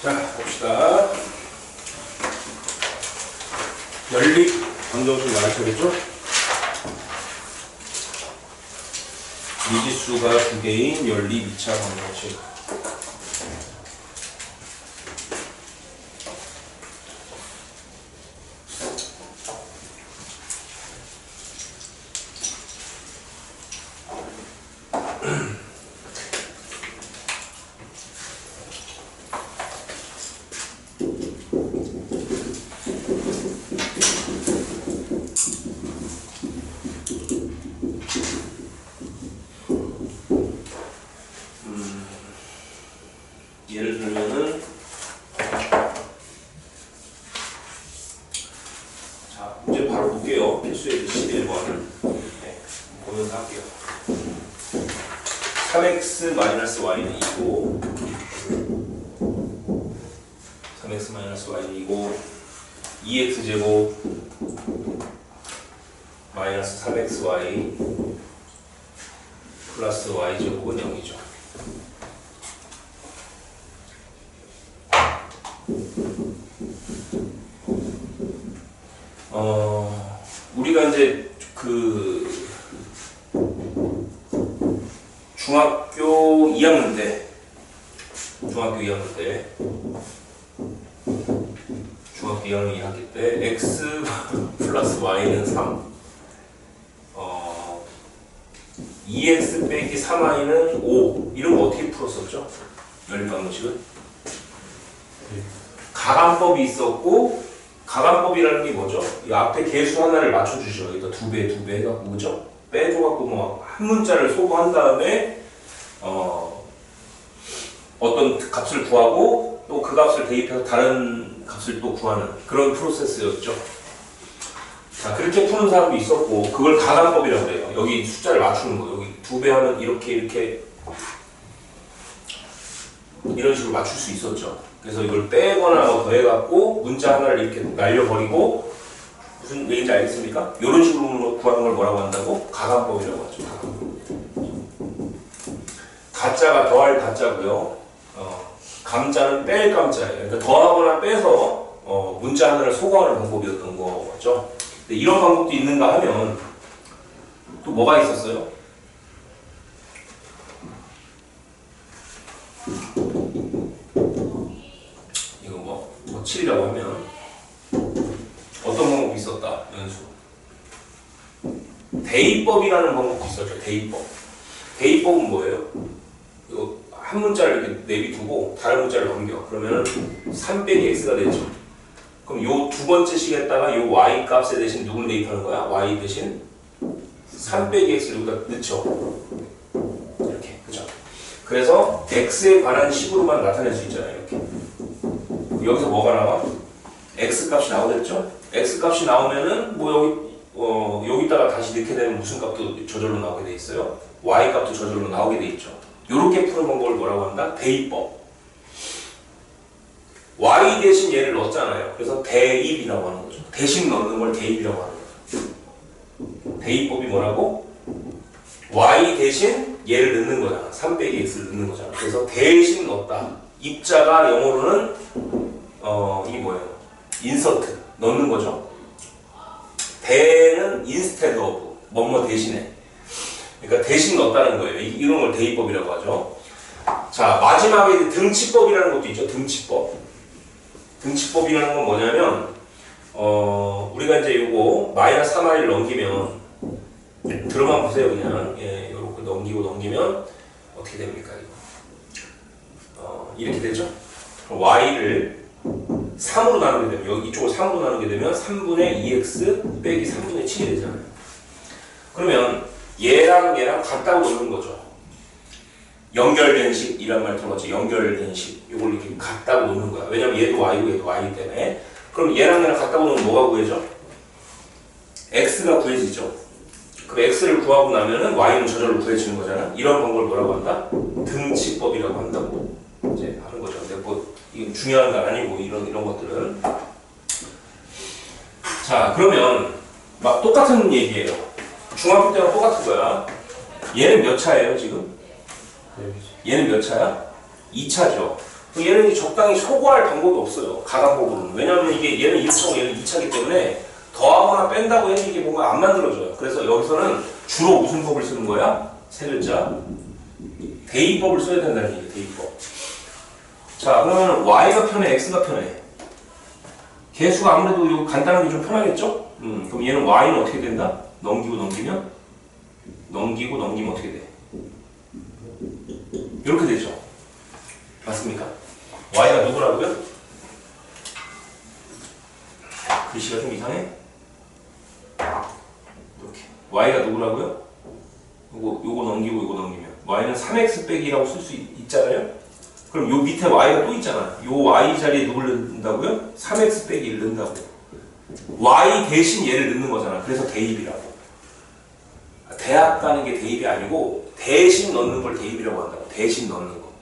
자, 봅시다. 연립 방정식 나누셔야겠죠? 미지수가 두 개인 연립 2차 방정식. 예를 들면은 자, 문제 바로 볼게요. 필수의 11번을 네, 보면서 할게요. 3x-y는 2고 3x-y는 2고 2x제곱 마이너스 3xy 플러스 y제곱은 0이죠. 우리가 이제 그 중학교 2학년 때 x 플러스 y는 3 2x 빼기 3y는 5 이런 거 어떻게 풀었었죠? 연립방정식은 가감법이 있었고, 가감법이라는 게 뭐죠? 이 앞에 개수 하나를 맞춰주죠. 여기다 두 배 해갖고, 그죠? 빼줘갖고 뭐 한 문자를 소거한 다음에 어떤 값을 구하고 또 그 값을 대입해서 다른 값을 또 구하는 그런 프로세스였죠. 자, 그렇게 푸는 사람도 있었고, 그걸 가감법이라고 해요. 여기 숫자를 맞추는 거. 여기 두 배 하면 이렇게 이런 식으로 맞출 수 있었죠. 그래서 이걸 빼거나 뭐 더해갖고 문자 하나를 이렇게 날려버리고, 무슨 얘기인지 알겠습니까? 이런 식으로 구하는 걸 뭐라고 한다고? 가감법이라고 하죠. 가감법. 가짜가 더할 가짜고요. 감자는 뺄 감자예요. 그러니까 더하거나 빼서 문자 하나를 소거하는 방법이었던 거죠. 근데 이런 방법도 있는가 하면 또 뭐가 있었어요? 이거 뭐 7이라고 하면 어떤 방법이 있었다? 연수. 대입법이라는 방법도 있었죠. 대입법은 뭐예요? 이거 한 문자를 이렇게 내비두고 다른 문자를 넘겨. 그러면 3 빼기 x가 되죠. 그럼 요 두 번째 식에다가 요 y 값에 대신 누굴 대입하는 거야? y 대신 3 빼기 x를 여기다 넣죠. 이렇게. 그죠? 그래서 x에 관한 식으로만 나타낼 수 있잖아요. 이렇게. 여기서 뭐가 나와? x 값이 나오겠죠? x 값이 나오면은 뭐 여기다가 다시 넣게 되면 무슨 값도 저절로 나오게 돼 있어요. y 값도 저절로 나오게 돼 있죠. 이렇게 푸는 방법을 뭐라고 한다? 대입법. y 대신 얘를 넣었잖아요. 그래서 대입이라고 하는 거죠. 대신 넣는 걸 대입이라고 하는 거죠. 대입법이 뭐라고? y 대신 얘를 넣는 거잖아. 3 빼기 x를 넣는 거잖아. 그래서 대신 넣었다. 입자가 영어로는 이게 뭐예요? 인서트 넣는 거죠. 대는 instead of 뭐뭐 대신에. 그러니까 대신 넣었다는 거예요. 이런 걸 대입법이라고 하죠. 자, 마지막에 등치법이라는 것도 있죠. 등치법이라는 건 뭐냐면 우리가 이제 요거 마이너스 3y를 넘기면 들어만 보세요. 그냥 요렇게 넘기면 어떻게 됩니까? 이거 이렇게 되죠. y를 3으로 나누게 되면 여기 이쪽을 3으로 나누게 되면 3분의 2x 빼기 3분의 7이 되잖아요. 그러면 얘랑 같다고 놓는 거죠. 연결된 식이란 말 들어봤죠? 연결된 식. 이걸 이렇게 같다고 놓는 거야. 왜냐면 얘도 y고 얘도 y이기 때문에. 그럼 얘랑 같다고 놓으면 뭐가 구해져? x가 구해지죠. 그럼 x를 구하고 나면은 y는 저절로 구해지는 거잖아. 이런 방법을 뭐라고 한다? 등치법이라고 한다고 이제 하는 거죠. 근데 뭐 이건 중요한 건 아니고 이런 것들은. 자, 그러면 막 똑같은 얘기예요. 중학교 때랑 똑같은 거야. 얘는 몇 차예요 지금? 얘는 몇 차야? 2차죠. 얘는 이제 적당히 소거할 방법이 없어요. 가감법으로는. 왜냐하면 이게 얘는 1차고 얘는 2차기 때문에 더하거나 뺀다고 해서 이게 뭔가 안 만들어져요. 그래서 여기서는 주로 무슨 법을 쓰는 거야? 세 글자. 대입법을 써야 된다는 얘기예요. 대입법. 자, 그러면 y가 편해, x가 편해? 개수가 아무래도 이거 간단한 게 좀 편하겠죠? 그럼 얘는 y는 어떻게 된다? 넘기고 넘기면? 넘기고 넘기면 어떻게 돼? 이렇게 되죠. 맞습니까? y가 누구라고요? 글씨가 좀 이상해? 이렇게. y가 누구라고요? 요거 넘기고 요거 넘기면 y는 3x 빼기라고 쓸 수 있잖아요? 그럼 요 밑에 y가 또 있잖아. 요 y 자리에 누굴 넣는다고요? 3x 빼기 1 넣는다고. y 대신 얘를 넣는 거잖아. 그래서 대입이라고. 대합 가는 게 대입이 아니고 대신 넣는 걸 대입이라고 한다고. 대신 넣는 거.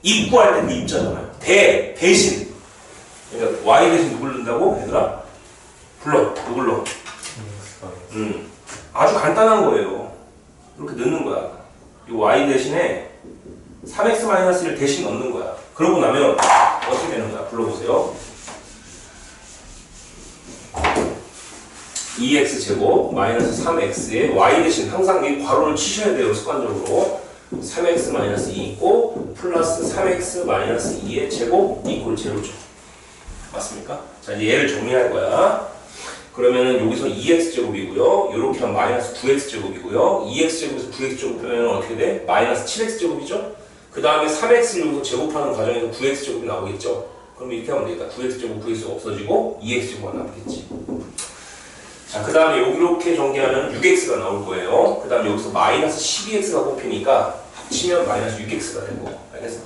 입구할 때 그 입자잖아요. 대신. 그러니까 y 대신 누굴 넣는다고? 얘들아? 불러. 누굴 넣어? 아주 간단한 거예요. 이렇게 넣는 거야. 이 y 대신에 3x-1을 대신 넣는 거야. 그러고 나면 어떻게 되는 거야? 불러보세요. 2x제곱 마이너스 3x에 y 대신 항상 이 괄호를 치셔야 돼요. 습관적으로. 3x-2 있고 플러스 3x-2의 제곱 이꼴 제로죠. 맞습니까? 자, 이제 얘를 정리할 거야. 그러면은 여기서 2x제곱이고요. 요렇게 하면 마이너스 9x제곱이고요. 2x제곱에서 9x제곱 빼면 어떻게 돼? 마이너스 7x제곱이죠? 그 다음에 3x를 여기서 제곱하는 과정에서 9x제곱이 나오겠죠? 그럼 이렇게 하면 되겠다. 9x제곱, 9x가 없어지고 2x제곱만 남겠지. 자, 그 다음에 이렇게 전개하면 6x가 나올 거예요. 그 다음에 여기서 마이너스 12x가 꼽히니까 합치면 마이너스 6x가 되고. 알겠어?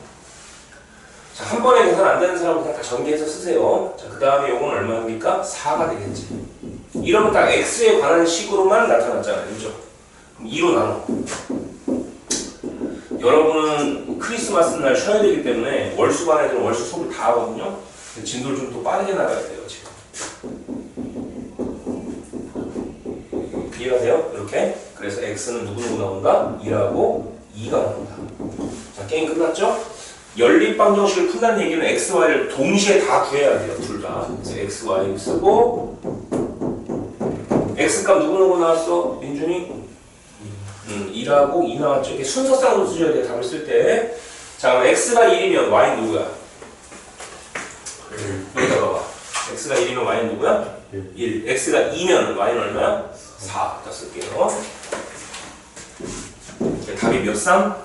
자, 한 번에 계산 안 되는 사람은 그냥 다 전개해서 쓰세요. 자, 그 다음에 요건 얼마입니까? 4가 되겠지. 이러면 딱 x에 관한 식으로만 나타났잖아요. 그죠? 그럼 2로 나눠. 여러분은 크리스마스 날 쉬어야 되기 때문에 월수반 애들은 월수 수업을 다 하거든요. 진도를 좀 더 빠르게 나가야 돼요, 지금. 이해가 돼요? 이렇게. 그래서 x는 누구 나온다? 2라고 2가 나온다. 자, 게임 끝났죠? 연립방정식을 푼다는 얘기는 x, y를 동시에 다 구해야 돼요. 둘 다. 그래서 x, y 쓰고 x값 누구 나왔어? 민준이? 2라고 2 나왔죠. 이렇게 순서상으로 쓰셔야 돼요. 답을 쓸 때. 자, 그럼 x가 1이면 y는 누구야? 여기다 봐봐. x가 1이면 y는 누구야? 1. x가 2면 y는 얼마야? 4. 자, 쓸게요. 답이 몇 쌍?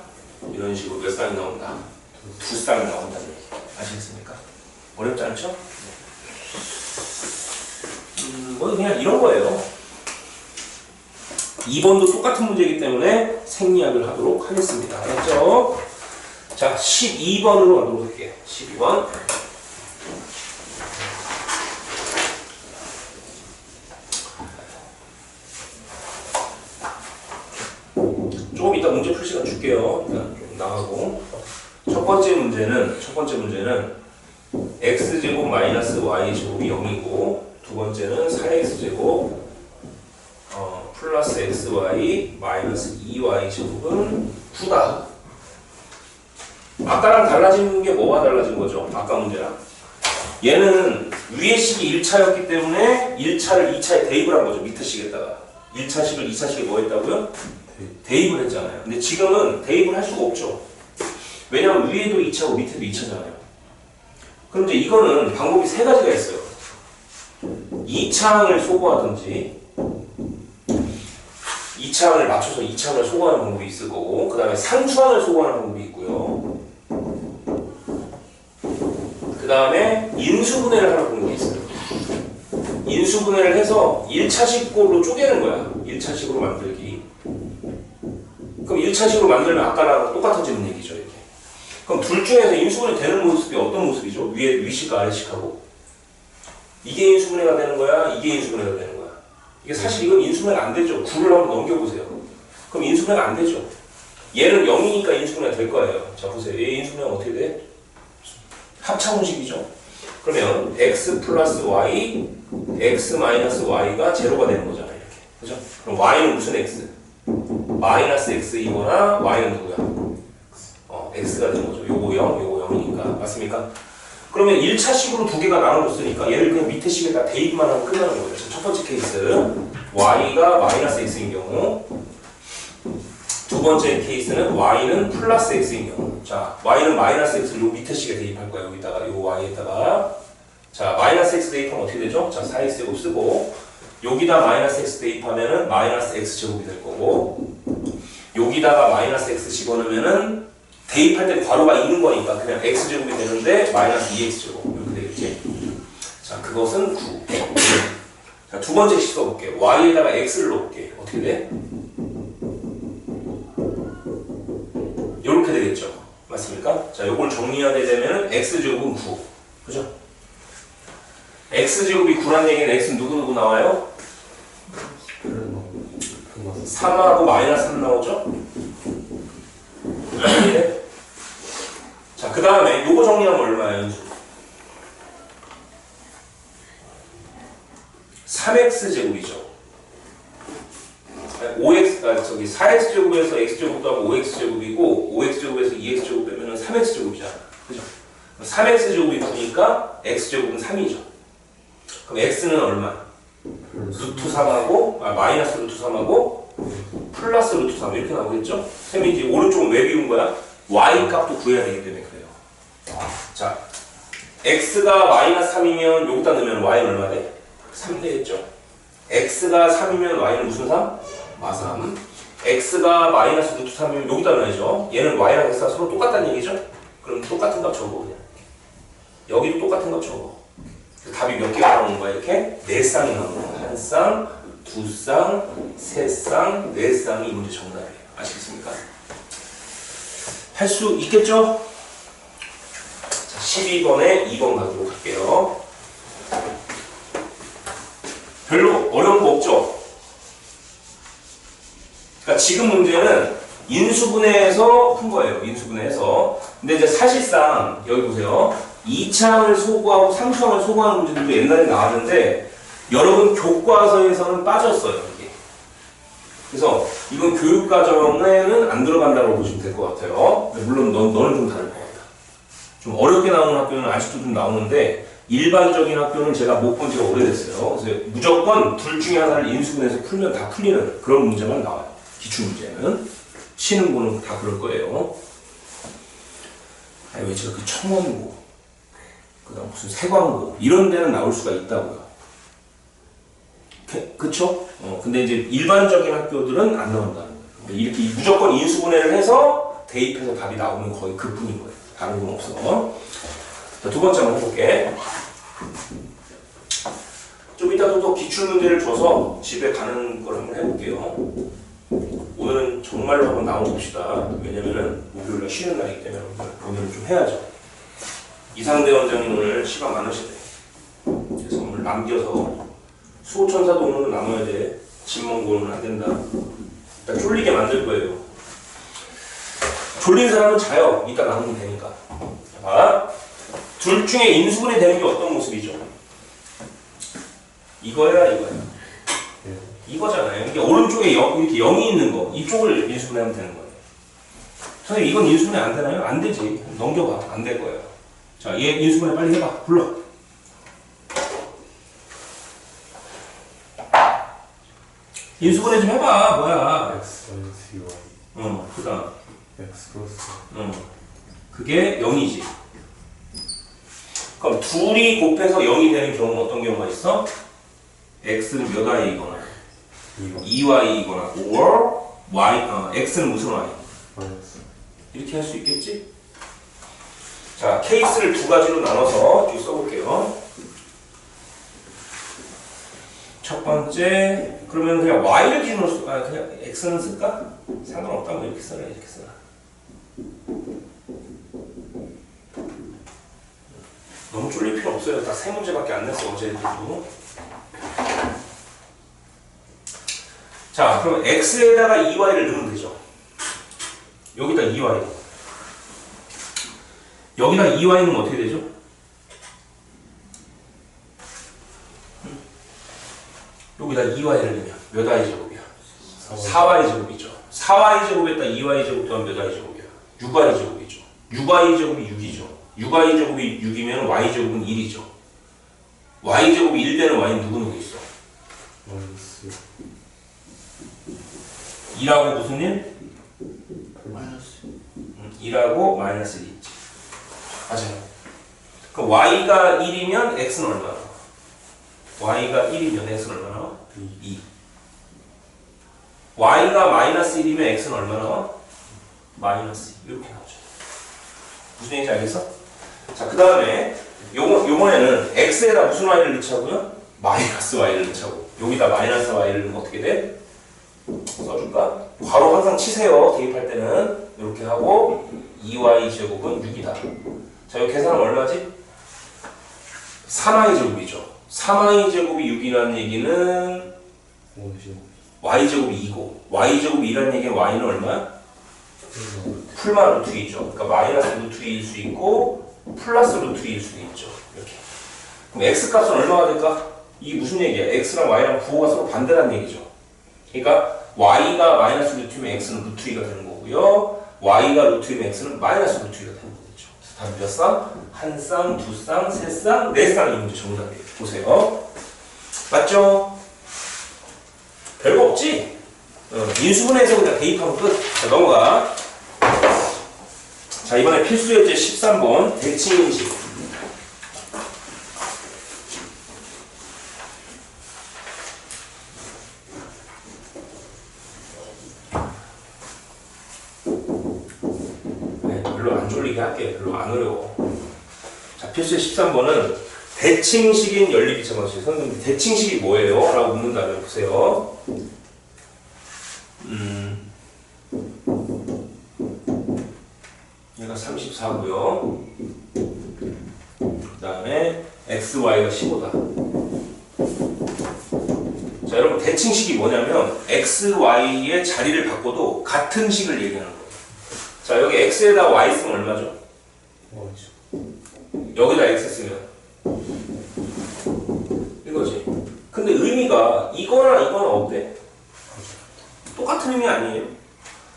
이런 식으로 몇 쌍이 나온다. 2쌍이 나온다는 얘기. 아시겠습니까? 어렵지 않죠? 뭐 그냥 이런 거예요. 2번도 똑같은 문제이기 때문에 생략을 하도록 하겠습니다. 알았죠? 자, 12번으로 가도록 할게요. 12번. 조금 이따 문제 풀 시간 줄게요. 일단 좀 나가고. 첫 번째 문제는 x제곱 마이너스 y제곱이 0이고 두 번째는 4x제곱 플러스 xy 마이너스 2y제곱은 9다. 아까랑 달라진 게 뭐가 달라진 거죠? 아까 문제랑. 얘는 위에 식이 1차였기 때문에 1차를 2차에 대입을 한 거죠. 밑에 식에다가. 1차식을 2차식에 뭐 했다고요? 대입을 했잖아요. 근데 지금은 대입을 할 수가 없죠. 왜냐면 위에도 2차고 밑에도 2차잖아요. 그럼 이제 이거는 방법이 세 가지가 있어요. 2차항을 소거하든지 2차항을 맞춰서 2차항을 소거하는 방법이 있을 거고 그 다음에 상수항을 소거하는 방법이 있고요. 그 다음에 인수분해를 하는 방법이 있어요. 인수분해를 해서 1차식으로 쪼개는 거야. 1차식으로 만들기. 그럼 1차식으로 만들면 아까랑 똑같아지는 얘기죠. 이렇게. 그럼 둘 중에서 인수분해 되는 모습이 어떤 모습이죠? 위식과 아래식하고. 이게 인수분해가 되는 거야? 이게 인수분해가 되는 거야? 이게 사실 이건 인수분해가 안 되죠. 9를 한번 넘겨보세요. 그럼 인수분해가 안 되죠. 얘는 0이니까 인수분해가 될 거예요. 자, 보세요. 얘 인수분해가 어떻게 돼? 합차공식이죠. 그러면 x 플러스 y, x 마이너스 y가 제로가 되는 거잖아요. 이렇게. 그죠? 그럼 y는 무슨 x? 마이너스 x이거나 y는 누구야? x가 되는 거죠. 요거 0, 요거 0이니까. 맞습니까? 그러면 1차식으로 두 개가 나눠줬으니까 얘를 그냥 밑에 식에 다 대입만 하면 끝나는 거예요. 첫 번째 케이스 y가 마이너스 x인 경우, 두 번째 케이스는 y는 플러스 x인 경우. 자, y는 마이너스 x를 요 밑에 식에 대입할 거예요. 여기다가 요 y에다가. 자, 마이너스 x 대입하면 어떻게 되죠? 자, 4x제곱 쓰고 여기다 마이너스 x 대입하면은 마이너스 x제곱이 될 거고, 여기다가 마이너스 x 집어넣으면은 대입할 때 괄호가 있는 거니까 그냥 x제곱이 되는데 마이너스 2x제곱 이렇게 되겠지. 자, 그것은 9. 자, 두 번째 식 써볼게요. y에다가 x를 넣을게. 어떻게 돼? 이렇게 되겠죠. 맞습니까? 자, 요걸 정리하게 되면은 x제곱은 9. 그죠? x제곱이 9란 얘기는 x는 누구누구 나와요? 3하고 마이너스 3 나오죠? 네. 자, 그 다음에 요거 정리하면 얼마예요, 연수? 3x제곱이죠. 4x제곱에서 x제곱 더하면 5x제곱이고 5x제곱에서 2x제곱 빼면 3x제곱이잖아. 그죠? 3x제곱이 9니까 x제곱은 3이죠. 그럼 x는 얼마? 루트 3하고 마이너스 루트 3하고 플러스 루트 3 이렇게 나오겠죠? 쌤이 이제 오른쪽은 왜 비운 거야? y 값도 구해야 되기 때문에 그래요. 자, x가 마이너스 3이면 여기다 넣으면 y는 얼마 돼? 3 되겠죠? x가 3이면 y는 무슨 3? 마3. x가 마이너스 루트 3이면 여기다 넣어야죠. 얘는 y랑 x가 서로 똑같다는 얘기죠? 그럼 똑같은 값 적어 그냥. 여기도 똑같은 값 적어. 답이 몇 개가 나오는 거야 이렇게? 4쌍이 나오는 거야. 1쌍, 2쌍, 3쌍, 4쌍이 이 문제 정답이에요. 아시겠습니까? 할 수 있겠죠? 자, 12번에 2번 가도록 할게요. 별로 어려운 거 없죠? 그러니까 지금 문제는 인수분해에서 푼 거예요. 인수분해에서. 근데 이제 사실상 여기 보세요. 2차항을 소구하고 3차항을 소구하는 문제들도 옛날에 나왔는데 여러분 교과서에서는 빠졌어요. 이게. 그래서 이건 교육과정에는 안 들어간다고 보시면 될 것 같아요. 물론 너는 좀 다를 것 같아. 좀 어렵게 나오는 학교는 아직도 좀 나오는데 일반적인 학교는 제가 못 본 지가 오래됐어요. 그래서 무조건 둘 중에 하나를 인수분해서 풀면 다 풀리는 그런 문제만 나와요. 기출문제는. 치는 거는 다 그럴 거예요. 아니 왜 제가 그 청원고, 그 다음 무슨 세광고 이런 데는 나올 수가 있다고요. 그쵸? 근데 이제 일반적인 학교들은 안 나온다는 거예요. 이렇게 무조건 인수분해를 해서 대입해서 답이 나오는 거의 그 뿐인 거예요. 다른 건 없어. 자, 두 번째 한번 해볼게. 좀 이따도 또 기출문제를 줘서 집에 가는 걸 한번 해볼게요. 오늘은 정말로 한번 나와봅시다. 왜냐면은 목요일날 쉬는 날이기 때문에 오늘은 좀 해야죠. 이상대 원장님 오늘 시간 많으시대. 그래서 오늘 남겨서 수호천사도 오늘은 남아야 돼. 집만 고는 안 된다. 일단 쫄리게 만들 거예요. 졸린 사람은 자요. 이따 나오면 되니까. 자, 둘 중에 인수분해 되는 게 어떤 모습이죠? 이거야, 이거야. 이거잖아요. 이게 오른쪽에 이렇게 0이 있는 거, 이쪽을 인수분해하면 되는 거예요. 선생님, 이건 인수분해 안 되나요? 안 되지. 넘겨봐. 안 될 거예요. 자, 얘 인수분해 빨리 해봐. 불러. 인수분해 좀 해봐. 뭐야? x y. 그 다음. x 플러스. 그게 0이지. 그럼 둘이 곱해서 0이 되는 경우는 어떤 경우가 있어? x는 몇 i이거나 2y이거나 or x는 무슨 y? 마이너스. 이렇게 할 수 있겠지? 자, 케이스를 두 가지로 나눠서 쭉 써볼게요. 첫 번째, 그러면 그냥 y를 기준으로 그냥 x는 쓸까? 상관없다고 이렇게 써라, 이렇게 써라. 너무 쫄릴 필요 없어요. 딱 세 문제밖에 안 냈어, 어제도. 자, 그럼 x에다가 2y를 넣으면 되죠. 여기다 2y. 여기다 2y는 어떻게 되죠? 여기다 2y를 넣으면 몇 y제곱이야? 4y제곱이죠. 4y제곱에다 2y제곱 더하면 몇 y제곱이야? 6y제곱이죠. 6y제곱이 6이죠. 6y제곱이 6이면 y제곱은 1이죠. y제곱이 1되는 y는 누구 있어? 마이너스 2라고 무슨 일? 마이너스 2라고 마이너스 1이 있지. 맞아요. 그럼 y가 1이면 x는 얼마나? y가 1이면 x는 얼마나? 2. y가 마이너스 1이면 x는 얼마나? 마이너스 2. 이렇게 나오죠. 무슨 얘기인지 알겠어? 자, 그 다음에 요번에는 x에다 무슨 y를 넣자고요? 마이너스 y를 넣자고. 여기다 마이너스 y를 넣으면 어떻게 돼? 써줄까? 괄호 항상 치세요. 대입할 때는 이렇게 하고 2y 제곱은 6이다. 자, 여기 계산하면 얼마지? 3y 제곱이죠. 3y 제곱이 6이라는 얘기는 y 제곱이 2고 y 제곱이 2라는 얘기는 y는 얼마야? 풀만 루트 2죠. 그러니까 마이너스 루트 2일 수 있고 플러스 루트 2일 수도 있죠. 이렇게. 그럼 x 값은 얼마가 될까? 이게 무슨 얘기야? x랑 y랑 부호가 서로 반대라는 얘기죠. 그러니까 y가 마이너스 루트면 x는 루트 2가 되는 거고요. y가 루트면 x는 마이너스 루트 2가 되는 거겠죠. 그래서 답이 몇 쌍? 한 쌍, 두 쌍, 세 쌍, 네 쌍이 문제 정답이에요. 보세요. 맞죠? 별거 없지? 인수분해해서 그냥 대입하면 끝. 자, 넘어가. 자, 이번에 필수 예제 13번 대칭인식. 네, 별로 안 졸리게 할게. 별로 안 어려워. 자, 필수 13번은 대칭식인 연립이차 방식. 선생님, 대칭식이 뭐예요? 라고 묻는다면 보세요. 얘가 34고요. 그 다음에 xy가 15다. 자, 여러분 대칭식이 뭐냐면 xy의 자리를 바꿔도 같은 식을 얘기하는 거예요. 자, 여기 x에다 y 쓰면 얼마죠? 여기다 x 쓰면 이거지. 근데 의미가 이거나 어때? 똑같은 의미 아니에요?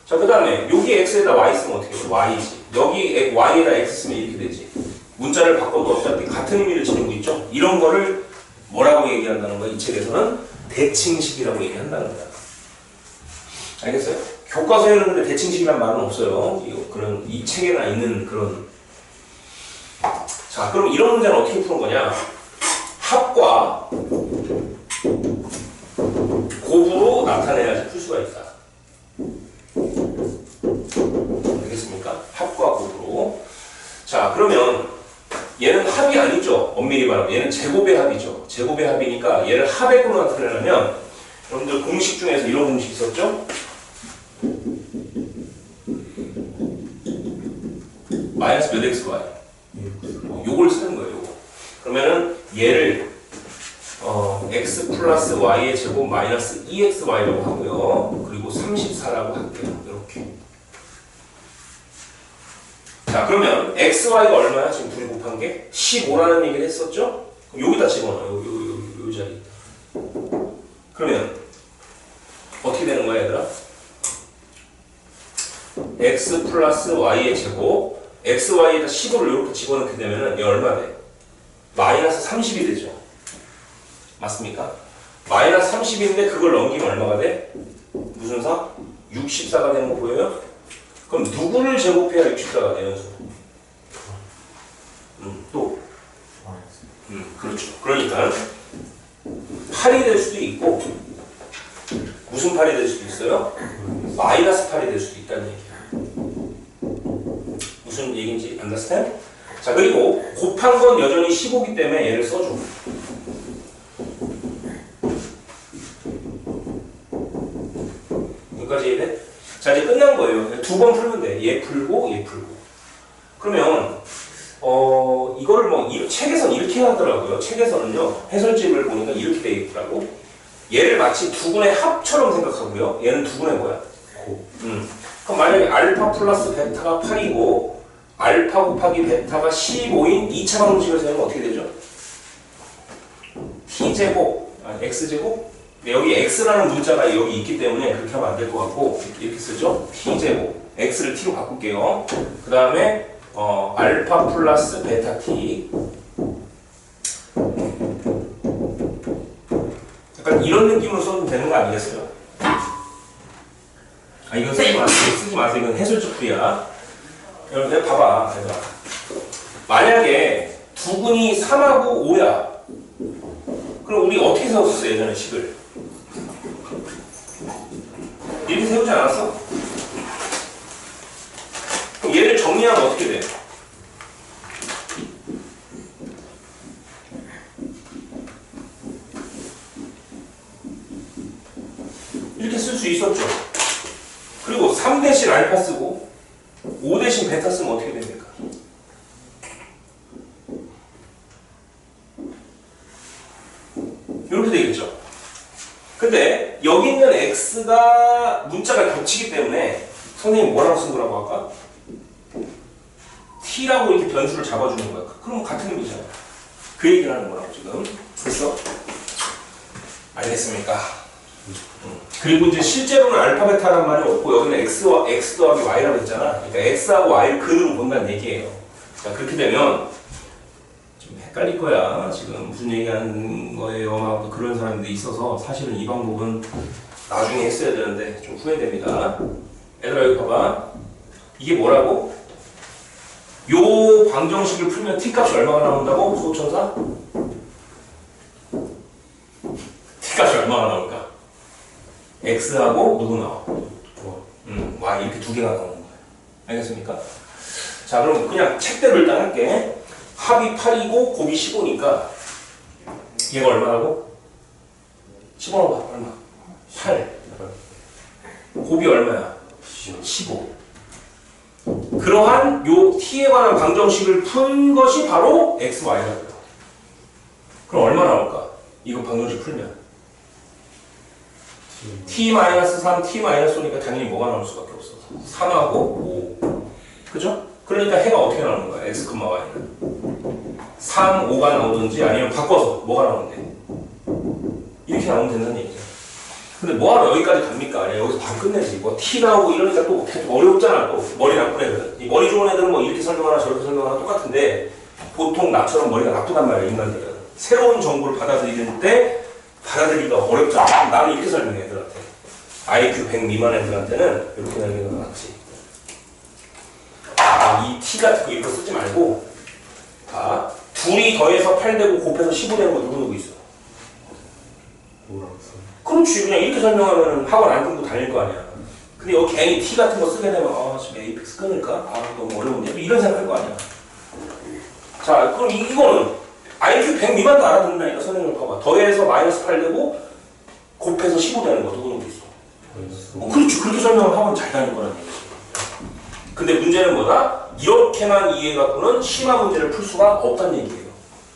자, 그 다음에 여기 x에다 y 쓰면 어떻게 돼? y지. 여기 y에다 x 쓰면 이렇게 되지. 문자를 바꿔도 어차피 같은 의미를 지니고 있죠? 이런 거를 뭐라고 얘기한다는 거야? 이 책에서는 대칭식이라고 얘기한다는 거야. 알겠어요? 교과서에는 근데 대칭식이란 말은 없어요. 그런 이 책에나 있는 그런. 자, 그럼 이런 문제는 어떻게 푸는 거냐? 합과 곱으로 나타내야지 풀 수가 있다. 알겠습니까? 합과 곱으로. 자, 그러면 얘는 합이 아니죠. 엄밀히 말하면 얘는 제곱의 합이죠. 제곱의 합이니까 얘를 합액으로 나타내려면 여러분들 공식 중에서 이런 공식 있었죠? 마이너스 몇 x y 요걸 쓰는 거예요. 요거. 그러면은 얘를 x 플러스 y의 제곱 마이너스 2xy라고 하고요. 그리고 34라고 할게요. 이렇게. 자, 그러면 xy가 얼마야? 지금 둘이 곱한 게 15라는 얘기를 했었죠? 그럼 여기다 집어넣어요. 요 자리. 그러면 어떻게 되는 거야, 얘들아? x 플러스 y의 제곱 xy에다 15를 이렇게 집어넣게 되면은 얘 얼마 돼? 마이너스 30이 되죠. 맞습니까? 마이너스 30인데 그걸 넘기면 얼마가 돼? 무슨 사? 64가 되는 거 보여요? 그럼 누구를 제곱해야 64가 돼요? 또? 그렇죠. 그러니까 8이 될 수도 있고 무슨 8이 될 수도 있어요? 마이너스 8이 될 수도 있다는 얘기야. 무슨 얘기인지 understand? 자, 그리고 곱한 건 여전히 15기 때문에 얘를 써줘. 여기까지 이해돼? 자, 이제 끝난 거예요. 두 번 풀면 돼. 얘 풀고 얘 풀고. 그러면 이거를 뭐 책에서는 이렇게 하더라고요. 책에서는요, 해설집을 보니까 이렇게 돼 있더라고. 얘를 마치 두 분의 합처럼 생각하고요. 얘는 두 분의 뭐야? 그럼 만약에 알파 플러스 베타가 8이고 알파 곱하기 베타가 15인 2차 방정식을 세우면 어떻게 되죠? t제곱, x제곱? 여기 x라는 문자가 여기 있기 때문에 그렇게 하면 안 될 것 같고 이렇게 쓰죠? t제곱, x를 t로 바꿀게요. 그 다음에 알파 플러스 베타 t. 약간 이런 느낌으로 써도 되는 거 아니겠어요? 아, 이건 쓰지 마세요. 쓰지 마세요. 이건 해설적 풀이야. 여러분, 봐봐. 만약에 두근이 3하고 5야. 그럼 우리 어떻게 세웠었어, 예전에 식을? 이렇게 세우지 않았어? 그럼 얘를 정리하면 어떻게 돼? 이렇게 쓸 수 있었죠. 그리고 3 대신 알파 쓰고 5 대신 베타 쓰면 어떻게 됩니까? 이렇게 되겠죠. 근데 여기 있는 x가 문자가 겹치기 때문에 선생님이 뭐라고 쓴 거라고 할까? t라고 이렇게 변수를 잡아주는 거야. 그럼 같은 의미잖아요. 그 얘기를 하는 거라고 지금. 됐어? 알겠습니까? 그리고 이제 실제로는 알파 베타란 말이 없고 여기는 x와 x 더하기 y라고 했잖아. 그러니까 x하고 y를 근으로 본다는 얘기예요. 자, 그렇게 되면 좀 헷갈릴 거야. 지금 무슨 얘기하는 거예요? 하고 그런 사람들이 있어서 사실은 이 방법은 나중에 했어야 되는데 좀 후회됩니다. 얘들아 여기 봐봐. 이게 뭐라고? 요 방정식을 풀면 t값이 얼마가 나온다고? 소천사? t값이 얼마가 나올까? x하고 누구 나와? y 이렇게 두 개가 나오는 거야. 알겠습니까? 자, 그럼 그냥 책대로 일단 할게. 합이 8이고 곱이 15니까 얘가 얼마라고? 15라고 얼마? 8. 곱이 얼마야? 15. 그러한 요 t에 관한 방정식을 푼 것이 바로 x, y라고요. 그럼 얼마 나올까? 이거 방정식 풀면 t-3, t-5니까 당연히 뭐가 나올 수밖에 없어. 3하고 5. 그죠? 그러니까 해가 어떻게 나오는 거야? x, y는 3, 5가 나오든지 아니면 바꿔서 뭐가 나오는데? 이렇게 나오면 된다는 얘기죠. 근데 뭐하러 여기까지 갑니까? 아니, 여기서 바로 끝내지. 뭐 t 나오고 이러니까 또 어렵잖아. 또 머리 나쁜 애들은. 이 머리 좋은 애들은 뭐 이렇게 설명하나 저렇게 설명하나 똑같은데 보통 나처럼 머리가 나쁘단 말이야, 인간들은. 새로운 정보를 받아들이는 때 받아들이기가 어렵잖아. 나는 이렇게 설명해, 애들한테. IQ 100 미만 애들한테는 이렇게 하는 게 낫지. 이 t 같은 거 이렇게 쓰지 말고, 자, 둘이 더해서 8 되고 곱해서 15 되는 거 누구 있어? 그렇지. 그냥 이렇게 설명하면 학원 안 끊고 다닐 거 아니야. 근데 여기 괜히 t 같은 거 쓰게 되면, 지금 에이펙스 끊을까? 너무 어려운데? 이런 생각할 거 아니야. 자, 그럼 이거는 IQ 100 미만도 알아듣는다니까, 선생님 봐봐. 더해서 마이너스 8 되고 곱해서 15 되는 거 누구 있어? 그렇지. 그렇게 설명을 하면 잘 다닐 거라는 얘기지. 근데 문제는 뭐다? 이렇게만 이해해갖고는 심화 문제를 풀 수가 없다는 얘기예요.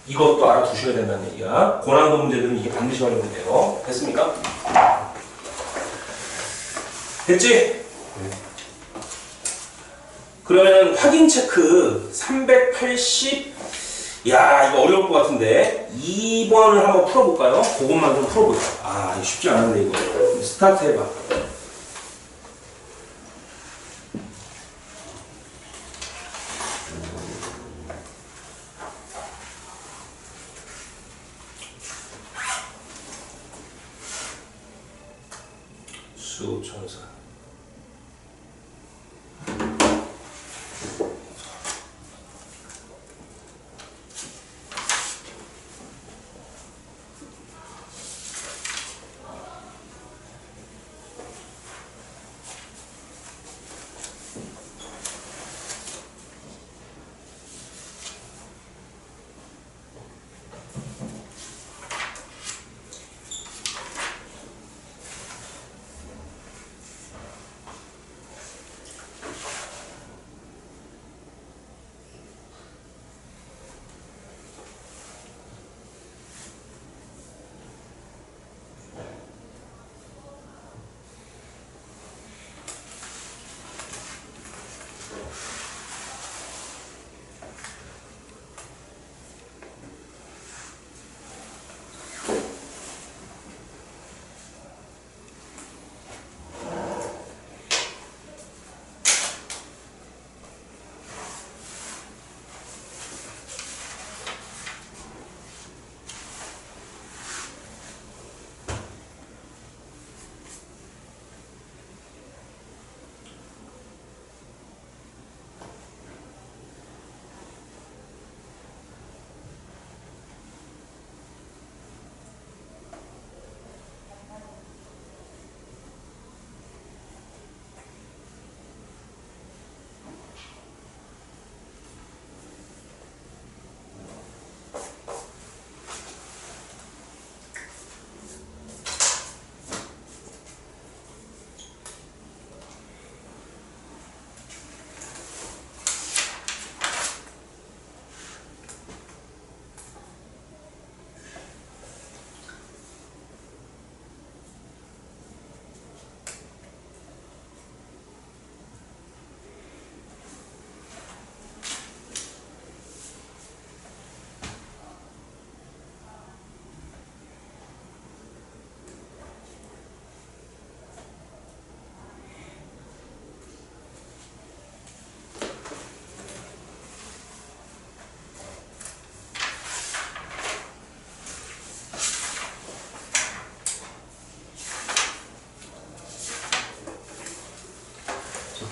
이것도 알아두셔야 된다는 얘기야. 고난도 문제들은 이게 반드시 활용이 돼요. 됐습니까? 됐지? 네. 그러면 확인 체크 380. 야, 이거 어려울 것 같은데 2번을 한번 풀어볼까요? 그것만 좀 풀어보자. 이거 쉽지 않은데 이거. 스타트 해봐. 수천사.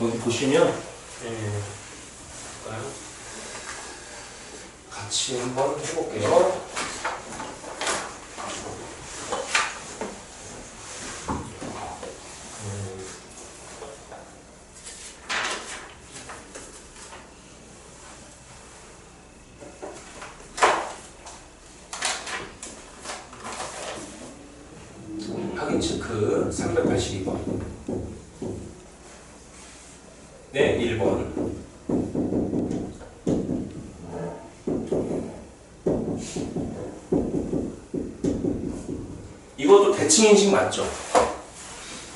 여기 보시면 같이 한번 해볼게요. 확인 체크 382번. 네, 1번. 이것도 대칭 인식 맞죠?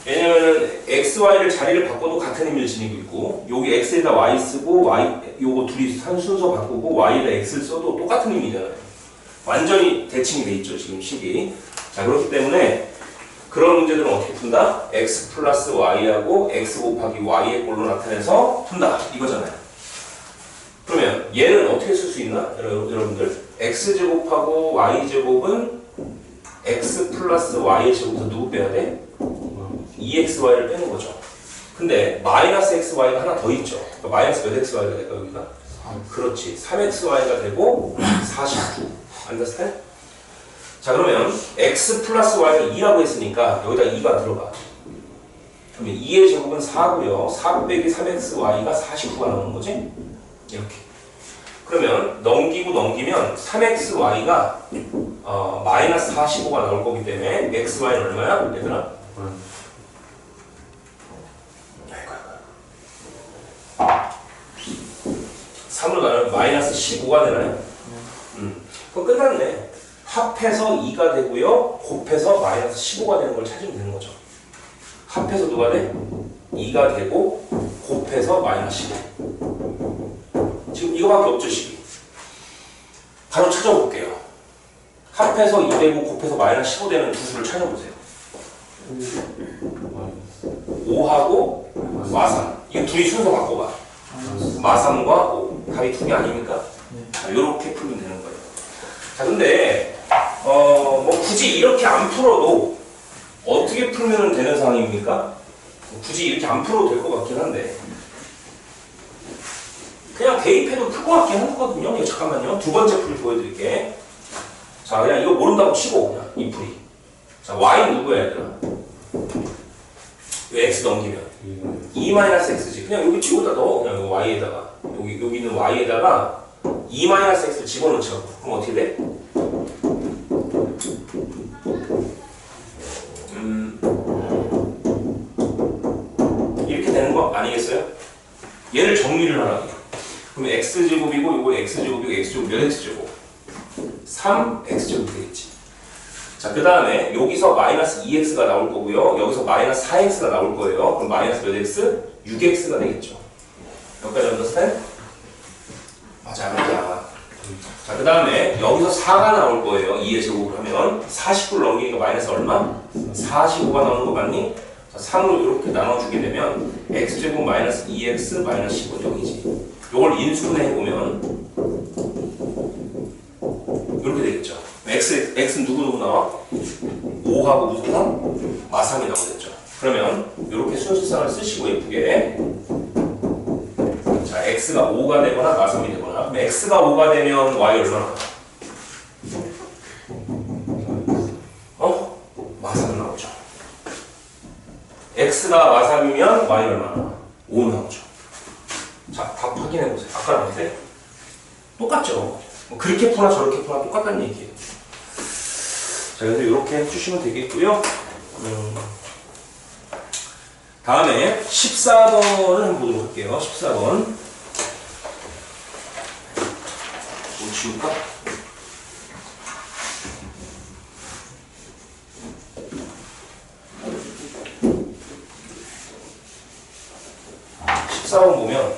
왜냐면은 x, y를 자리를 바꿔도 같은 의미를 지니고 있고, 여기 x에다 y 쓰고 y 요거 둘이 순서 바꾸고 y에다 x를 써도 똑같은 의미잖아요. 완전히 대칭이 돼 있죠, 지금 식이. 자, 그렇기 때문에 그런 문제들은 어떻게 푼다? x 플러스 y하고 x 곱하기 y의 꼴로 나타내서 푼다 이거잖아요. 그러면 얘는 어떻게 쓸 수 있나? 여러분들 x제곱하고 y제곱은 x 플러스 y의 제곱에서 누구 빼야 돼? 2xy를 빼는 거죠. 근데 마이너스 xy가 하나 더 있죠. 그러니까 마이너스 몇 xy가 될까 여기가? 그렇지. 3xy가 되고 49. 안다스탈? 자, 그러면 x 플러스 y가 2라고 했으니까 여기다 2가 들어가. 그러면 2의 제곱은 4고요. 4 빼기 3xy가 49가 나오는 거지? 이렇게. 그러면 넘기면 3xy가 마이너스 45가 나올 거기 때문에 xy는 얼마야? 얘들아? 3으로 나누면 마이너스 15가 되나요? 그럼 끝났네. 합해서 2가 되고요. 곱해서 마이너스 15가 되는 걸 찾으면 되는 거죠. 합해서 누가 돼? 2가 되고 곱해서 마이너스 15. 지금 이거밖에 없죠, 식이. 바로 찾아볼게요. 합해서 2 되고 곱해서 마이너스 15 되는 두 수를 찾아보세요. 5하고 마3. 이거 둘이 순서 바꿔봐. 마3과 5. 답이 두 개 아닙니까? 자, 요렇게 풀면 되는 거예요. 자, 근데 뭐 굳이 이렇게 안 풀어도 어떻게 풀면 되는 상황입니까? 굳이 이렇게 안 풀어도 될 것 같긴 한데 그냥 대입해도 풀 것 같긴 하거든요. 이거 잠깐만요. 두 번째 풀이 보여드릴게. 자, 그냥 이거 모른다고 치고 그냥 이 풀이. 자, y는 누구야 얘들아? 이 x 넘기면 2-x지. 그냥 여기 여기다 넣어. 그냥 여기 y에다가 여기는 y에다가 2-x를 집어넣자고. 그럼 어떻게 돼? 이렇게 되는 거 아니겠어요? 얘를 정리를 하라고. 그럼 x제곱이고 이거 x제곱이고 x제곱 몇 x제곱? 3x제곱 되겠지. 자, 그 다음에 여기서 마이너스 2x가 나올 거고요. 여기서 마이너스 4x가 나올 거예요. 그럼 마이너스 몇 x? 6x가 되겠죠. 여기까지 understand? 맞아. 자, 그 다음에 여기서 4가 나올 거예요. 2의 제곱을 하면 40을 넘기니까 마이너스 얼마? 45가 나오는 거 맞니? 자, 3으로 이렇게 나눠주게 되면 x제곱 마이너스 2x 마이너스 10은 0이지. 요걸 인수분해 해보면 이렇게 되겠죠. x는 누구 나와? 5하고 무슨 3? 마3이 나오겠죠. 그러면 이렇게 순수쌍을 쓰시고 예쁘게. 자, x가 5가 되거나 마3이 되거나. 그럼 x가 5가 되면 y 얼마나? 마3 나오죠. x가 마3이면 y 얼마나? 5 나오죠. 자, 답 확인해 보세요. 아까랑 어때? 똑같죠. 뭐 그렇게 푸나 저렇게 푸나 똑같다는 얘기예요. 자, 그래서 이렇게 해주시면 되겠고요. 다음에 14번을 한번 보도록 할게요. 14번. 뭐 지울까? 보면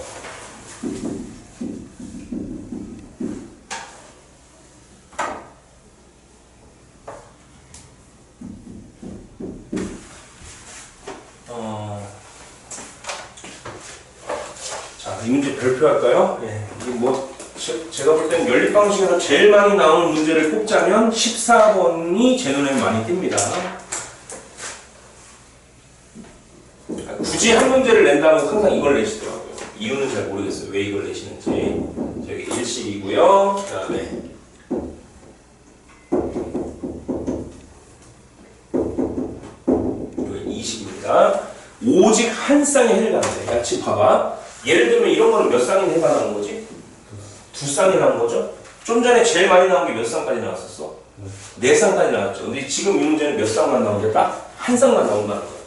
자, 이 문제 별표할까요? 예, 이게 뭐 제가 볼 때는 연립방식에서 제일 많이 나오는 문제를 꼽자면 14번이 제 눈에 많이 띕니다. 굳이 굳이 한 문제를 낸다면 항상 이걸 내시더라고요. 이유는 잘 모르겠어요. 왜 이걸 내시는지. 저기 일식이고요. 그 다음에 여기 20입니다. 오직 한 쌍의 해를 가는데. 야, 지금 봐봐. 예를 들면 이런 거는 몇 쌍의 해가 나오는 거지? 두 쌍이 나온 거죠? 좀 전에 제일 많이 나온 게 몇 쌍까지 나왔었어? 네 쌍까지 나왔죠. 근데 지금 이 문제는 몇 쌍만 나오는데 딱 한 쌍만 나온다는 거야.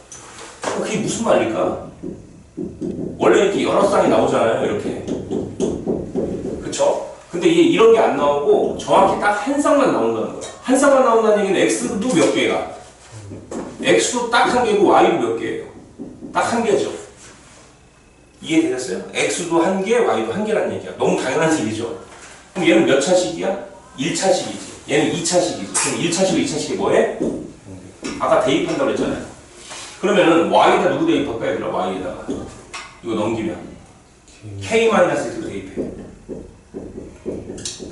그게 무슨 말일까? 원래 이렇게 여러 쌍이 나오잖아요. 이렇게. 그쵸? 근데 얘 이런 게 안 나오고 정확히 딱 한 쌍만 나온다는 거야. 한 쌍만 나온다는 얘기는 x도 몇 개가? x도 딱 한 개고 y도 몇 개예요? 딱 한 개죠. 이해되셨어요? x도 한 개, y도 한 개라는 얘기야. 너무 당연한 얘기죠. 그럼 얘는 몇 차식이야? 1차식이지. 얘는 2차식이지. 그럼 1차식, 2차식이 뭐해? 아까 대입한다고 그랬잖아요. 그러면은 y에다 누구 대입할까? 얘들아, y에다가. 이거 넘기면 k-x를 대입해.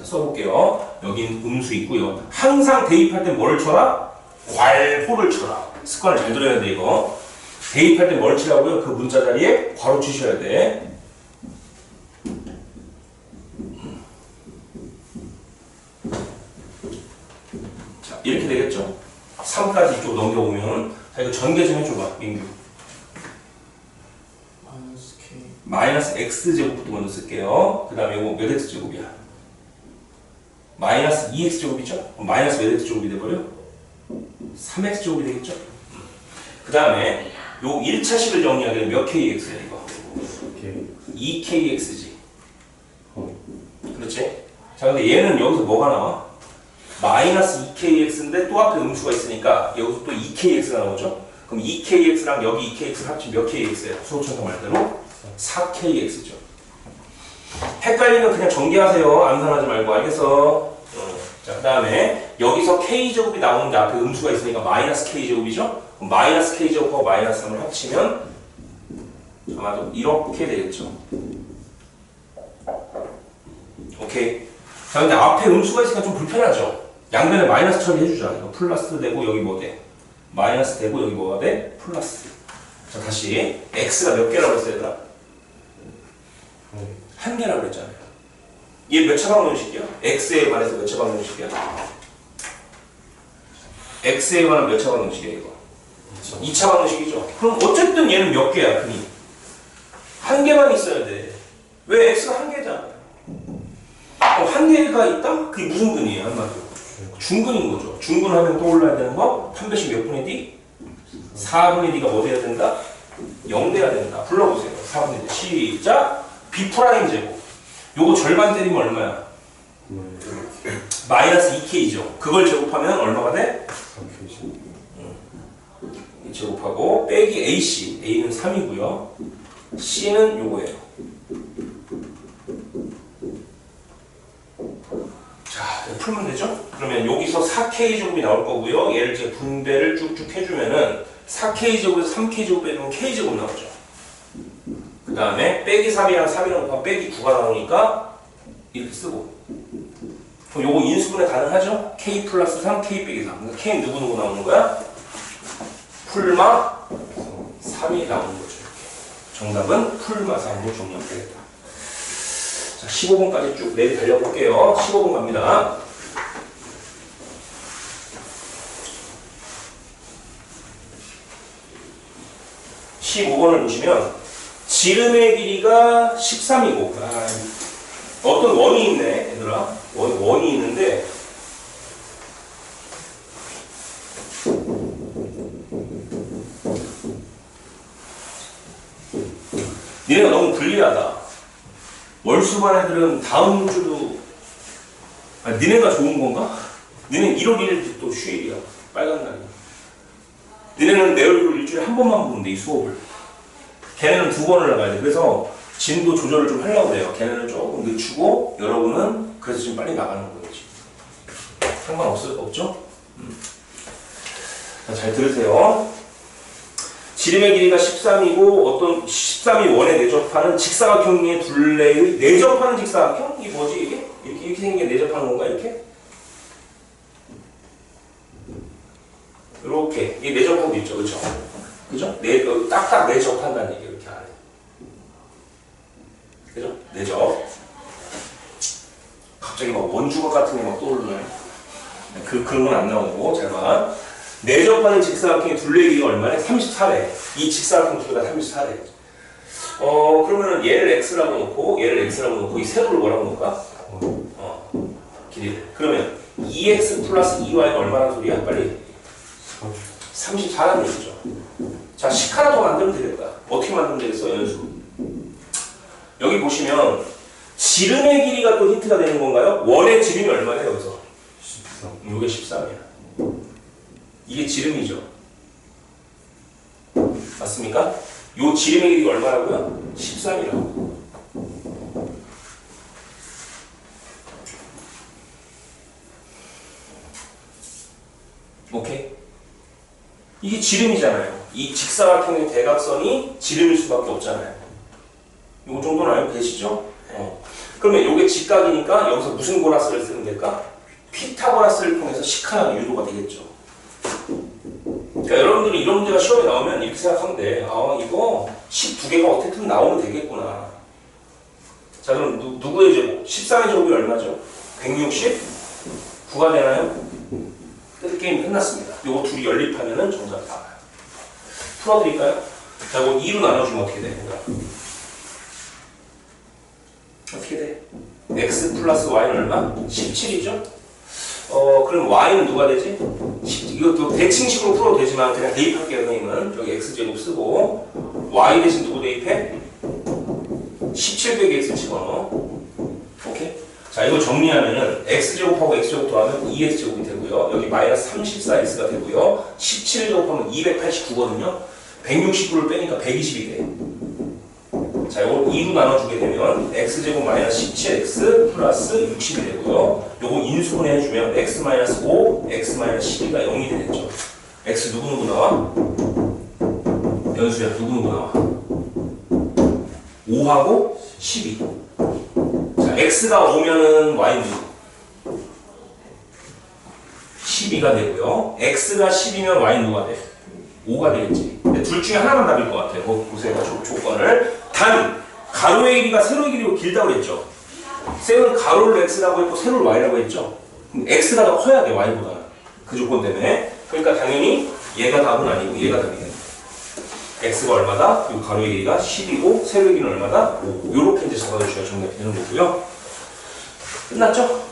써볼게요. 여긴 음수 있고요. 항상 대입할 때 뭘 쳐라? 괄호를 쳐라. 습관을 잘 들어야 돼 이거. 대입할 때 뭘 치라고요? 그 문자 자리에 괄호 치셔야 돼. 자, 이렇게 되겠죠? 3까지 이쪽 넘겨보면 자, 이거 전개 좀 해줘봐, 민규. 마이너스 K. 마이너스 x제곱부터 먼저 쓸게요. 그 다음에 이거 몇 x제곱이야? 마이너스 2x제곱이죠? 그럼 마이너스 몇 x제곱이 돼버려? 3x제곱이 되겠죠? 그 다음에 요 1차식을 정리하기는 몇 kx야 이거? K. 2kx지. 그렇지? 자, 근데 얘는 여기서 뭐가 나와? 마이너스 2kx인데 또 앞에 음수가 있으니까 여기서 또 2kx가 나오죠? 그럼 2kx랑 여기 2kx를 합치면 몇 kx예요? 수호천사 말대로 4kx죠. 헷갈리면 그냥 정리하세요. 암산하지 말고. 알겠어? 자, 그 다음에 여기서 k제곱이 나오는데 앞에 음수가 있으니까 마이너스 k제곱이죠? 그럼 마이너스 k제곱하고 마이너스 3을 합치면 아마도 이렇게 되겠죠. 오케이. 자, 근데 앞에 음수가 있으니까 좀 불편하죠? 양변에 마이너스 처리해주자. 이거 플러스 되고 여기 뭐 돼? 마이너스 되고 여기 뭐가 돼? 플러스. 자, 다시 x가 몇 개라고 했어요, 얘들아? 한 개라고 그랬잖아요. 얘 몇 차 방정식이야? x에 관해서 몇 차 방정식이야? x에 관한 몇 차 방정식이야 이거? 2차 방정식이죠. 그럼 어쨌든 얘는 몇 개야, 근이? 한 개만 있어야 돼. 왜 x가 한 개잖아. 한 개가 있다? 그게 무슨 근이에요, 한마디로? 중근인 거죠. 중근하면 떠올라야 되는 거? 판별식 몇 분의 d? 4분의 d가 뭐 돼야 된다? 0 돼야 된다. 불러보세요. 4분의 d. 시작! b 프라임 제곱. 요거 절반 때리면 얼마야? 마이너스 2k죠. 그걸 제곱하면 얼마가 돼? 3k. 제곱하고 빼기 ac. a는 3이고요. c는 요거예요. 자, 풀면 되죠? 그러면 여기서 4k제곱이 나올 거고요. 얘를 이제 분배를 쭉쭉 해주면은 4k제곱에서 3k제곱 빼주면 k제곱 나오죠. 그 다음에 빼기 3이랑 3이랑 곱하면 빼기 9가 나오니까 이렇게 쓰고. 그럼 요거 인수분해 가능하죠? k 플러스 3, k 빼기 3. 그러니까 k는 누구누구 나오는 거야? 풀마 3이 나오는 거죠. 이렇게. 정답은 풀마 3으로 정리하면 되겠다. 자, 15번까지 쭉 내일 달려볼게요. 15번 갑니다. (15번을) 보시면 지름의 길이가 13이고 어떤 원이 있네 얘들아. 원이 있는데 니네가 너무 불리하다. 월수반 애들은 다음 주도 니네가 좋은 건가? 니네는 1월 1일 또 휴일이야. 빨간 날이야. 니네는 내 얼굴 일주일에 한 번만 보는데 이 수업을. 걔네는 2번을 나가야 돼. 그래서 진도 조절을 좀 하려고 해요. 걔네는 조금 늦추고 여러분은 그래서 지금 빨리 나가는 거지. 상관없죠? 자, 잘 들으세요. 지름의 길이가 13이고 어떤 13이 원에 내접하는 직사각형의 둘레의 내접하는 직사각형? 이게 뭐지 이게? 이렇게 생긴 게 내접하는 건가 이렇게? 이렇게 이게 내접하고 있죠, 그렇죠? 그죠? 딱딱 내접한다는 얘기예요. 이렇게 안에. 그죠? 내접. 갑자기 막 원주각 같은 게 막 떠오르나요? 그런 건 안 나오고, 잘 봐. 내접하는 직사각형의 둘레의 길이가 얼마래? 34래. 이 직사각형 둘레가 34래. 그러면은 얘를 x라고 놓고, 얘를 x라고 놓고, 이 세로를 뭐라고 놓을까? 길이를. 그러면 2x 플러스 2y가 얼마나 소리야? 빨리. 34라는 얘기죠. 자, 식 하나 더 만들면 되겠다. 어떻게 만들면 되겠어, 연수? 여기 보시면, 지름의 길이가 또 힌트가 되는 건가요? 원의 지름이 얼마예요, 여기서? 13. 이게 13이야. 이게 지름이죠. 맞습니까? 요 지름의 길이가 얼마라고요? 13이라고. 오케이? 이게 지름이잖아요. 이 직사각형의 대각선이 지름일 수밖에 없잖아요. 요 정도는 알고 계시죠? 그러면 요게 직각이니까 여기서 무슨 보라스를 쓰면 될까? 피타고라스를 통해서 식 하나 유도가 되겠죠. 그러니까 여러분들이 이런 문제가 시험에 나오면 이렇게 생각하면 돼. 이거 식 두 개가 어떻게든 나오면 되겠구나. 자, 그럼 누구의 제곱? 13의 제곱이 얼마죠? 169가 되나요? 게임 끝났습니다. 요거 둘이 연립하면은 정답 나와요. 풀어드릴까요? 자, 이거 2로 나눠주면 어떻게 돼? 어떻게 돼? x 플러스 y는 얼마? 17이죠? 그럼 y는 누가 되지? 이것도 대칭식으로 풀어도 되지만 그냥 대입할게요, 선생님은. 여기 x제곱 쓰고 y 대신 누구 대입해? 17 빼기 x 집어넣어. 오케이? 자, 이거 정리하면은 x제곱하고 x제곱 더하면 2x제곱이 되고요. 여기 마이너스 34x가 되고요. 17제곱하면 289거든요. 169를 빼니까 120이 돼. 자, 이거 2로 나눠주게 되면 x제곱 마이너스 17x 플러스 60이 되고요. 요거 인수분해 해주면 x 마이너스 5, x 마이너스 12가 0이 되겠죠. x 누구 나와? 연수야, 누구 나와? 5하고 12. 자, x가 5면은 y는 12가 되고요. x가 10이면 y는 누가 돼? 5가 되겠지. 근데 둘 중에 하나만 답일 것 같아요. 보세요. 조건을. 단, 가로의 길이가 세로의 길이로 길다고 그랬죠. 쌤은 가로를 x라고 했고 세로를 y라고 했죠. 그럼 x가 더 커야 돼, y보다는. 그 조건 때문에. 그러니까 당연히 얘가 답은 아니고 얘가 답이네. x가 얼마다? 그리고 가로의 길이가 10이고 세로의 길이는 얼마다? 5. 요렇게 이제 잡아주셔야 정답이 되는 거고요. 끝났죠?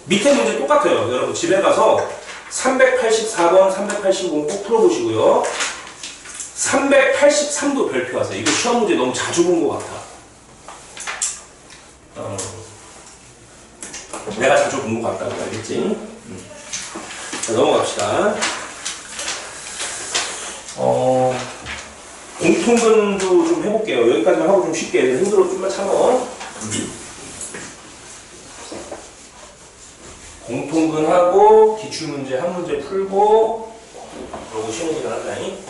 밑에 문제 똑같아요. 여러분 집에 가서 384번, 385번 꼭 풀어보시고요. 383도 별표하세요. 이거 시험 문제 너무 자주 본 것 같아. 내가 자주 본 것 같다고 알겠지? 자, 넘어갑시다. 공통근도 좀 해볼게요. 여기까지만 하고 좀 쉽게. 힘들어 좀만 참어. 공통근하고 기출문제 한 문제 풀고 그러고 쉬는 시간 한다니.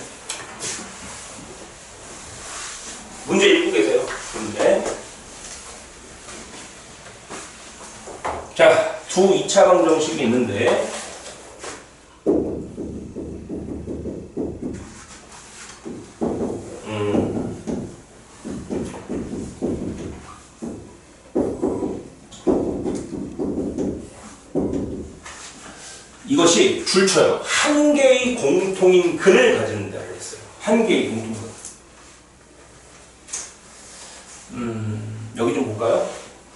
문제 읽고 계세요. 문제. 자, 두 2차 방정식이 있는데 이것이 줄쳐요. 한 개의 공통인 근을 가지는다 그랬어요. 한 개의 공통근. 여기 좀 볼까요?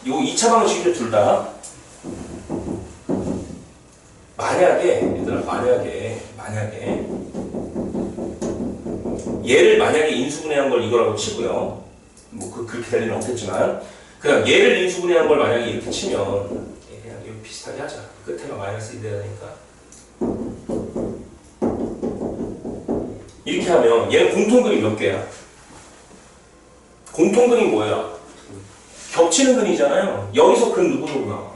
이거 2차 방식이죠, 둘 다. 만약에, 얘들아, 만약에 얘를 만약에 인수분해한 걸 이거라고 치고요. 뭐 그렇게 될 일은 없겠지만 그냥 얘를 인수분해한 걸 만약에 이렇게 치면 그냥 이거 비슷하게 하자. 끝에가 마이너스 1 돼야 되니까 이렇게 하면 얘는 공통근이 몇 개야? 공통근이 뭐야? 겹치는 근이잖아요. 여기서 근 누구 나와?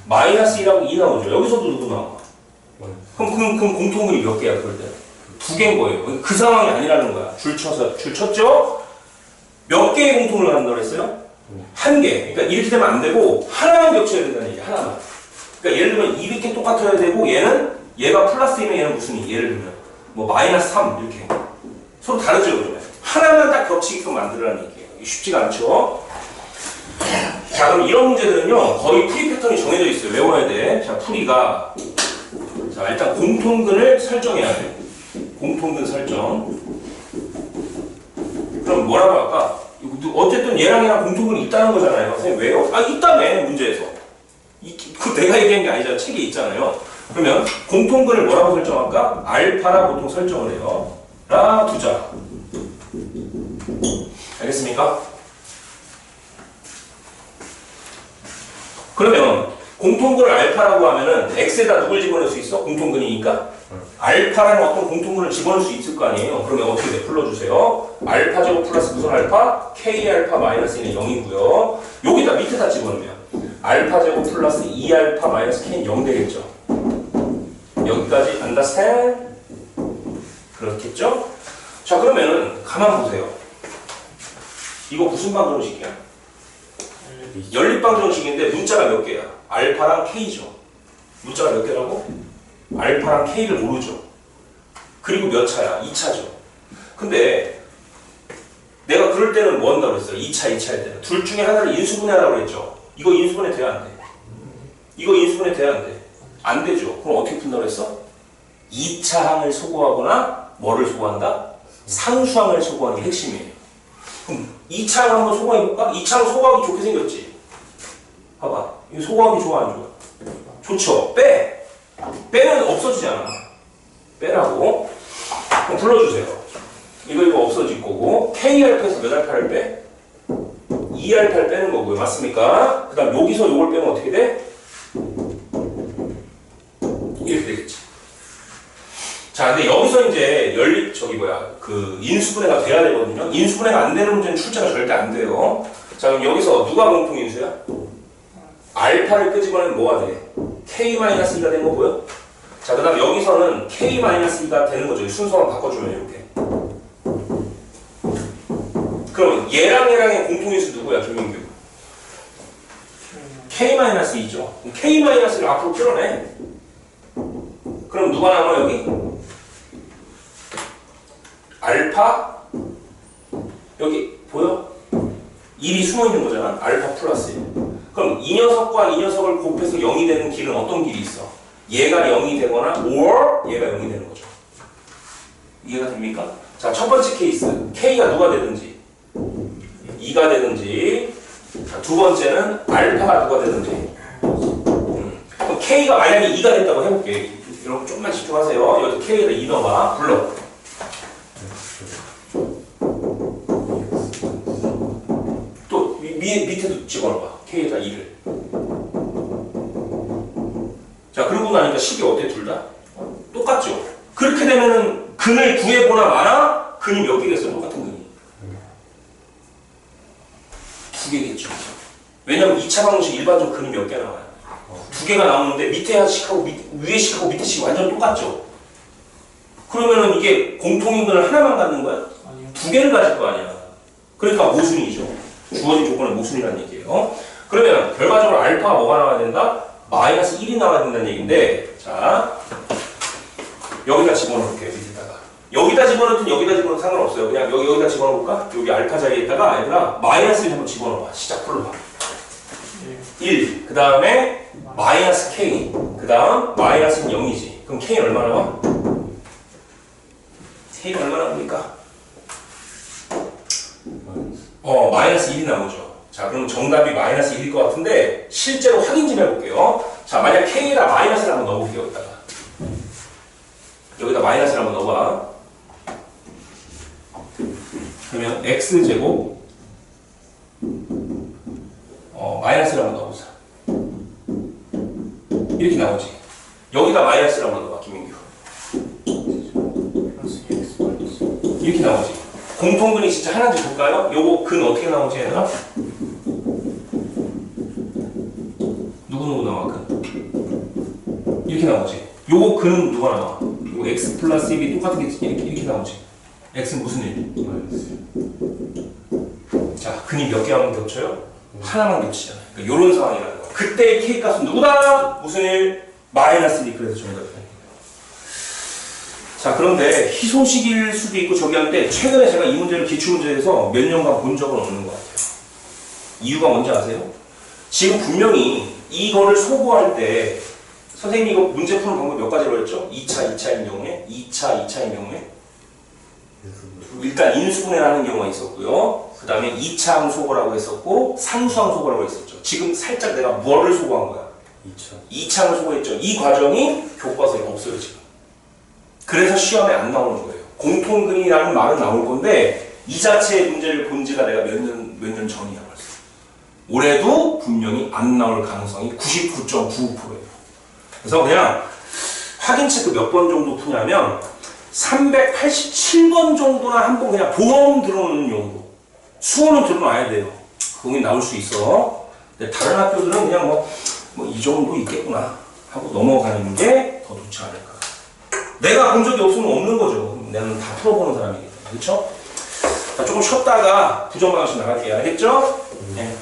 마이너스 1하고 2 나오죠. 여기서도 누구 나와? 그럼 공통근이 몇 개야 그럴 때? 두 개인 거예요. 그 상황이 아니라는 거야. 줄 쳤죠? 몇 개의 공통을 갖는다고 그랬어요? 한 개. 그러니까 이렇게 되면 안 되고 하나만 겹쳐야 된다는 얘기. 하나만. 그러니까 예를 들면 이렇게 똑같아야 되고 얘가 플러스이면 얘는 무슨 이? 예를 들면 뭐 마이너스 3 이렇게 서로 다르죠. 그러면 하나만 딱 겹치게끔 만들라는 얘기예요. 쉽지가 않죠. 자, 그럼 이런 문제들은요 거의 풀이 패턴이 정해져 있어요. 외워야 돼. 자, 풀이가 자 일단 공통근을 설정해야 돼. 공통근 설정. 그럼 뭐라고 할까? 어쨌든 얘랑 얘랑 공통근이 있다는 거잖아요. 선생님 왜요? 아 있다네 문제에서. 그 내가 얘기한 게 아니잖아. 책에 있잖아요. 그러면 공통근을 뭐라고 설정할까? 알파라 보통 설정을 해요. 라 두자. 알겠습니까? 그러면 공통근을 알파라고 하면은 x에다 누굴 집어넣을 수 있어? 공통근이니까 알파라는 어떤 공통근을 집어넣을 수 있을 거 아니에요. 그러면 어떻게 돼? 불러주세요. 알파 제곱 플러스 무슨 알파? k 알파 마이너스 1은 0이고요. 여기다 밑에다 집어넣으면 알파 제곱 플러스 2알파 마이너스 k는 0 되겠죠. 여기까지 understand? 그렇겠죠? 자, 그러면은 가만 보세요. 이거 무슨 방정식이야? 연립방정식인데 문자가 몇 개야? 알파랑 k죠. 문자가 몇 개라고? 알파랑 k를 모르죠. 그리고 몇 차야? 2차죠. 근데 내가 그럴 때는 뭐 한다고 그랬어요? 2차 할 때는 둘 중에 하나를 인수분해하라고 그랬죠. 이거 인수분해 돼야 안 돼? 이거 인수분해 돼야 안 돼? 안 되죠. 그럼 어떻게 푼다고 그랬어? 2차항을 소거하거나 뭐를 소거한다? 상수항을 소거하는 게 핵심이에요. 그럼 2차항 한번 소거해볼까? 2차항 소거하기 좋게 생겼지? 봐봐. 이거 소거하기 좋아 안 좋아? 좋죠. 빼! 빼면 없어지잖아. 빼라고. 그럼 불러주세요. 이거 없어질 거고 K알파에서 몇 알파를 빼? 2알파를 빼는 거고요. 맞습니까? 그 다음 여기서 요걸 빼면 어떻게 돼? 이렇게 되겠지. 자, 근데 여기서 이제 그 인수분해가 돼야 되거든요. 인수분해가 안 되는 문제는 출제가 절대 안 돼요. 자, 그럼 여기서 누가 공통인수야? 알파를 끄집어내면 뭐가 돼? K-2가 된 거 보여? 자, 그 다음 여기서는 K-2가 되는 거죠. 순서만 바꿔주면 이렇게. 그럼 얘랑 얘랑의 공통인수 누구야, 김민규? K-2죠. K-를 앞으로 끌어내. 그럼 누가 남아 여기? 알파? 여기 보여? 1이 숨어있는 거잖아. 알파 플러스 1. 그럼 이 녀석과 이 녀석을 곱해서 0이 되는 길은 어떤 길이 있어? 얘가 0이 되거나 or 얘가 0이 되는 거죠. 이해가 됩니까? 자, 첫 번째 케이스. K가 누가 되든지 2가 되든지, 자, 두 번째는 알파가 누가 되든지. 그럼 K가 만약에 2가 됐다고 해볼게. 여러분 좀만 집중하세요. 여기 K에다 2 넣어봐. 불러. 또 밑에도 집어넣어봐. K에다 2를. 자, 그러고 나니까 식이 어때 둘 다? 똑같죠? 그렇게 되면은 근을 구해보나 마나 근이 몇 개겠어? 똑같은 근이. 두 개겠죠. 왜냐면 2차 방정식 일반적 근이 몇 개 나와요? 두 개가 나오는데 밑에 식하고 위에 식하고 밑에 식이 완전 똑같죠? 그러면은 이게 공통인 근을 하나만 갖는 거야? 아니요. 두 개를 가질 거 아니야. 그러니까 모순이죠. 주어진 조건은 모순이라는 얘기예요. 그러면 결과적으로 알파가 뭐가 나와야 된다? 마이너스 1이 나와야 된다는 얘기인데, 자, 여기다 집어넣을게요. 밑에다가. 여기다 집어넣든 여기다 집어넣어도 상관없어요. 그냥 여기다 집어넣을까? 여기 알파 자리에다가 얘들아 마이너스 1 한번 집어넣어봐. 시작 불러봐. 1. 그 다음에 마이너스 K. 그 다음 마이너스는 0이지. 그럼 K는 얼마나 와? K는 얼마나 옵니까? 마이너스 1이 나오죠. 자, 그럼 정답이 마이너스 1일 것 같은데 실제로 확인 좀 해볼게요. 자, 만약 K에다 마이너스를 한번 넣어볼게요. 여기다 마이너스를 한번 넣어봐. 그러면 X제곱 마이너스를 한번 넣어보자. 이렇게 나오지. 여기다 마이너스를 한번 넣어봐. 김민규. 이렇게 나오지. 공통근이 진짜 하나인지 볼까요? 요거 근 어떻게 나오지 얘들아? 누구 나와 근? 이렇게 나오지. 요거 근은 누가 나와? 요거 x 플러스 1이 똑같은 게 이렇게 나오지. x는 무슨 1? 자, 근이 몇 개 하면 겹쳐요? 하나만 겹치잖아요. 그러니까 요런 상황이라는 거야. 그때의 k 값은 누구다? 무슨 1? 마이너스 1. 그래서 정답이다. 자, 그런데 희소식일 수도 있고 저기 한데 최근에 제가 이 문제를 기출문제에서 몇 년간 본 적은 없는 것 같아요. 이유가 뭔지 아세요? 지금 분명히 이거를 소구할 때 선생님이 이거 문제 푸는 방법 몇 가지로 했죠? 2차인 경우에 2차인 경우에 일단 인수분해라는 경우가 있었고요. 그 다음에 2차항 소거라고 했었고 산수항 소거라고 했었죠. 지금 살짝 내가 뭐를 소거한 거야? 2차항을 소거했죠. 이 과정이 교과서에 없어요 지금. 그래서 시험에 안 나오는 거예요. 공통근이라는 말은 나올 건데 이 자체의 문제를 본 지가 내가 몇 년 전이야 벌써. 올해도 분명히 안 나올 가능성이 99.95%예요. 그래서 그냥 확인 체크 몇 번 정도 푸냐면 387번 정도나 한번 그냥 보험 들어오는 용도. 수호는 들어놔야 돼요. 거기 나올 수 있어. 근데 다른 학교들은 그냥 뭐 이 정도 있겠구나 하고 넘어가는 게 더 좋지 않을까. 내가 본 적이 없으면 없는 거죠. 나는 다 풀어보는 사람이기 때문에. 그렇죠? 자, 조금 쉬었다가 부정방식 나갈게요. 알겠죠? 네.